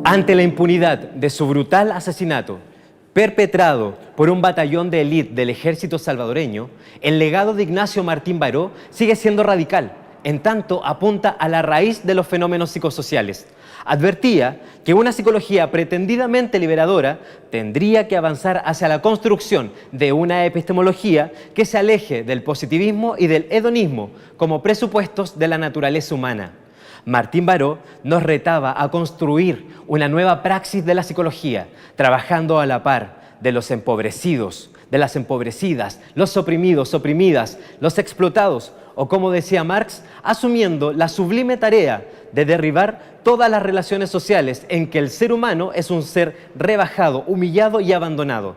Ante la impunidad de su brutal asesinato, perpetrado por un batallón de élite del ejército salvadoreño, el legado de Ignacio Martín Baró sigue siendo radical, en tanto apunta a la raíz de los fenómenos psicosociales. Advertía que una psicología pretendidamente liberadora tendría que avanzar hacia la construcción de una epistemología que se aleje del positivismo y del hedonismo como presupuestos de la naturaleza humana. Martín Baró nos retaba a construir una nueva praxis de la psicología, trabajando a la par de los empobrecidos, de las empobrecidas, los oprimidos, oprimidas, los explotados, o como decía Marx, asumiendo la sublime tarea de derribar todas las relaciones sociales en que el ser humano es un ser rebajado, humillado y abandonado.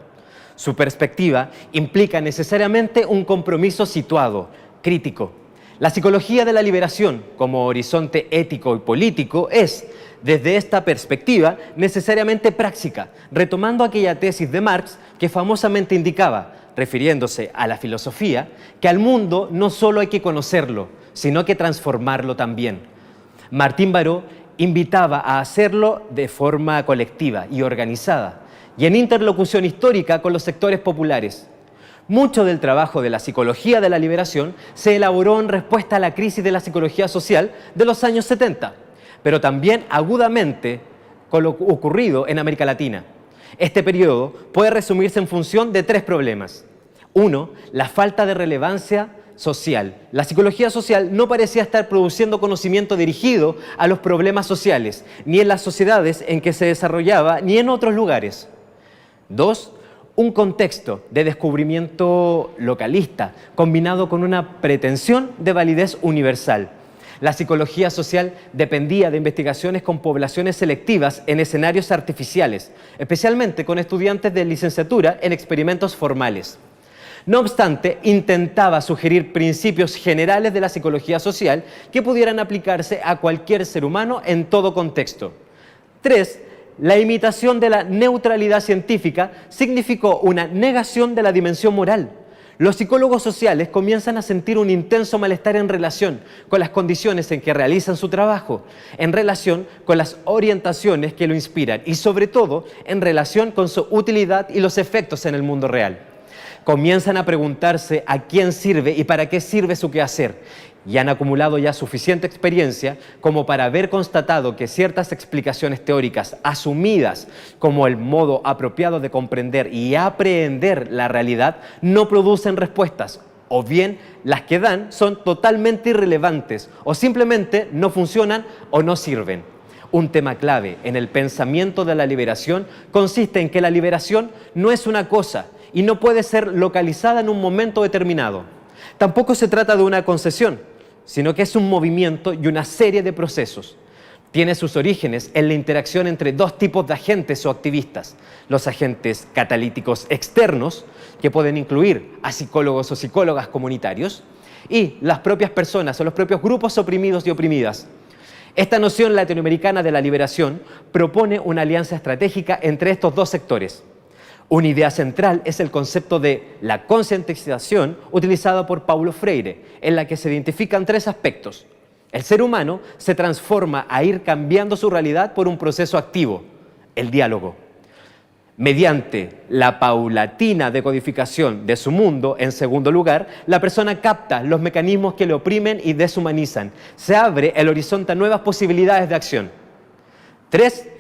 Su perspectiva implica necesariamente un compromiso situado, crítico. La psicología de la liberación, como horizonte ético y político, es, desde esta perspectiva, necesariamente práctica, retomando aquella tesis de Marx que famosamente indicaba, refiriéndose a la filosofía, que al mundo no solo hay que conocerlo, sino que transformarlo también. Martín Baró invitaba a hacerlo de forma colectiva y organizada, y en interlocución histórica con los sectores populares. Mucho del trabajo de la psicología de la liberación se elaboró en respuesta a la crisis de la psicología social de los años 70, pero también agudamente con lo ocurrido en América Latina. Este periodo puede resumirse en función de tres problemas. Uno, la falta de relevancia social. La psicología social no parecía estar produciendo conocimiento dirigido a los problemas sociales, ni en las sociedades en que se desarrollaba, ni en otros lugares. Dos, un contexto de descubrimiento localista, combinado con una pretensión de validez universal. La psicología social dependía de investigaciones con poblaciones selectivas en escenarios artificiales, especialmente con estudiantes de licenciatura en experimentos formales. No obstante, intentaba sugerir principios generales de la psicología social que pudieran aplicarse a cualquier ser humano en todo contexto. 3. La imitación de la neutralidad científica significó una negación de la dimensión moral. Los psicólogos sociales comienzan a sentir un intenso malestar en relación con las condiciones en que realizan su trabajo, en relación con las orientaciones que lo inspiran y sobre todo en relación con su utilidad y los efectos en el mundo real. Comienzan a preguntarse a quién sirve y para qué sirve su quehacer, y han acumulado ya suficiente experiencia como para haber constatado que ciertas explicaciones teóricas asumidas como el modo apropiado de comprender y aprehender la realidad no producen respuestas, o bien las que dan son totalmente irrelevantes, o simplemente no funcionan o no sirven. Un tema clave en el pensamiento de la liberación consiste en que la liberación no es una cosa y no puede ser localizada en un momento determinado. Tampoco se trata de una concesión, sino que es un movimiento y una serie de procesos. Tiene sus orígenes en la interacción entre dos tipos de agentes o activistas: los agentes catalíticos externos, que pueden incluir a psicólogos o psicólogas comunitarios, y las propias personas o los propios grupos oprimidos y oprimidas. Esta noción latinoamericana de la liberación propone una alianza estratégica entre estos dos sectores. Una idea central es el concepto de la concientización utilizado por Paulo Freire, en la que se identifican tres aspectos. El ser humano se transforma a ir cambiando su realidad por un proceso activo, el diálogo. Mediante la paulatina decodificación de su mundo, en segundo lugar, la persona capta los mecanismos que le oprimen y deshumanizan. Se abre el horizonte a nuevas posibilidades de acción. 3.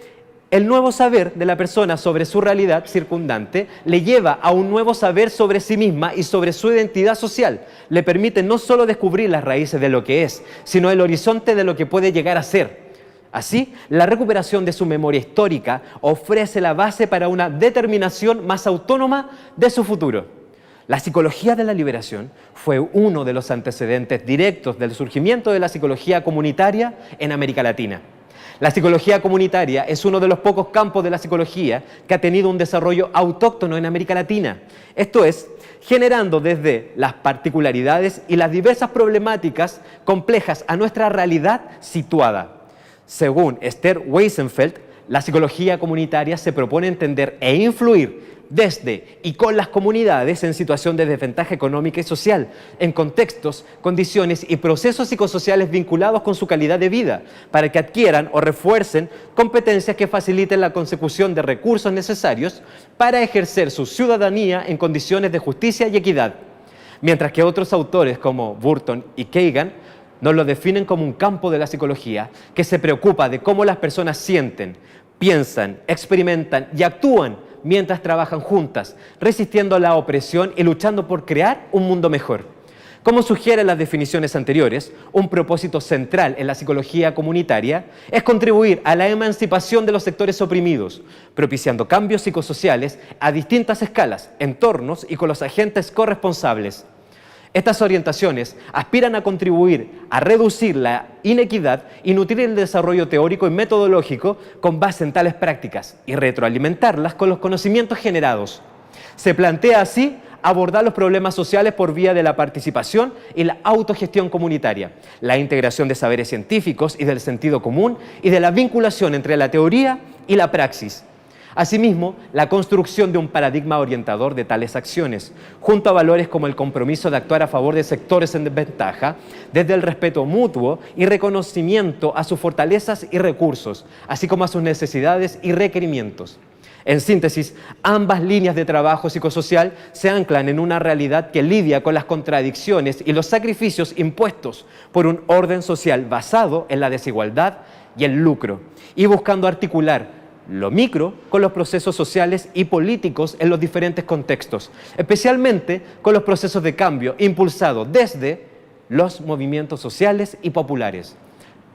El nuevo saber de la persona sobre su realidad circundante le lleva a un nuevo saber sobre sí misma y sobre su identidad social. Le permite no solo descubrir las raíces de lo que es, sino el horizonte de lo que puede llegar a ser. Así, la recuperación de su memoria histórica ofrece la base para una determinación más autónoma de su futuro. La psicología de la liberación fue uno de los antecedentes directos del surgimiento de la psicología comunitaria en América Latina. La psicología comunitaria es uno de los pocos campos de la psicología que ha tenido un desarrollo autóctono en América Latina. Esto es, generando desde las particularidades y las diversas problemáticas complejas a nuestra realidad situada. Según Esther Weisenfeld, la psicología comunitaria se propone entender e influir desde y con las comunidades en situación de desventaja económica y social, en contextos, condiciones y procesos psicosociales vinculados con su calidad de vida, para que adquieran o refuercen competencias que faciliten la consecución de recursos necesarios para ejercer su ciudadanía en condiciones de justicia y equidad. Mientras que otros autores como Burton y Kagan nos lo definen como un campo de la psicología que se preocupa de cómo las personas sienten, piensan, experimentan y actúan mientras trabajan juntas, resistiendo a la opresión y luchando por crear un mundo mejor. Como sugieren las definiciones anteriores, un propósito central en la psicología comunitaria es contribuir a la emancipación de los sectores oprimidos, propiciando cambios psicosociales a distintas escalas, entornos y con los agentes corresponsables. Estas orientaciones aspiran a contribuir a reducir la inequidad y nutrir el desarrollo teórico y metodológico con base en tales prácticas y retroalimentarlas con los conocimientos generados. Se plantea así abordar los problemas sociales por vía de la participación y la autogestión comunitaria, la integración de saberes científicos y del sentido común y de la vinculación entre la teoría y la praxis. Asimismo, la construcción de un paradigma orientador de tales acciones, junto a valores como el compromiso de actuar a favor de sectores en desventaja, desde el respeto mutuo y reconocimiento a sus fortalezas y recursos, así como a sus necesidades y requerimientos. En síntesis, ambas líneas de trabajo psicosocial se anclan en una realidad que lidia con las contradicciones y los sacrificios impuestos por un orden social basado en la desigualdad y el lucro, y buscando articular lo micro con los procesos sociales y políticos en los diferentes contextos, especialmente con los procesos de cambio impulsados desde los movimientos sociales y populares.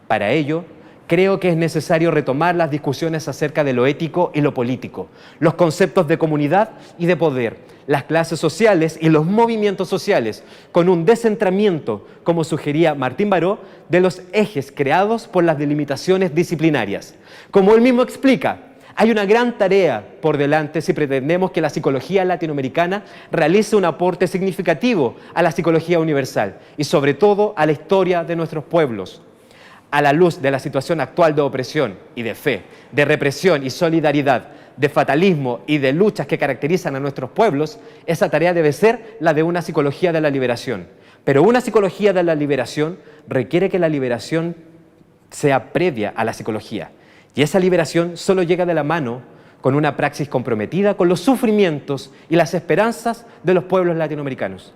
Para ello, creo que es necesario retomar las discusiones acerca de lo ético y lo político, los conceptos de comunidad y de poder, las clases sociales y los movimientos sociales, con un descentramiento, como sugería Martín Baró, de los ejes creados por las delimitaciones disciplinarias. Como él mismo explica, hay una gran tarea por delante si pretendemos que la psicología latinoamericana realice un aporte significativo a la psicología universal y sobre todo a la historia de nuestros pueblos. A la luz de la situación actual de opresión y de fe, de represión y solidaridad, de fatalismo y de luchas que caracterizan a nuestros pueblos, esa tarea debe ser la de una psicología de la liberación. Pero una psicología de la liberación requiere que la liberación sea previa a la psicología. Y esa liberación solo llega de la mano con una praxis comprometida con los sufrimientos y las esperanzas de los pueblos latinoamericanos.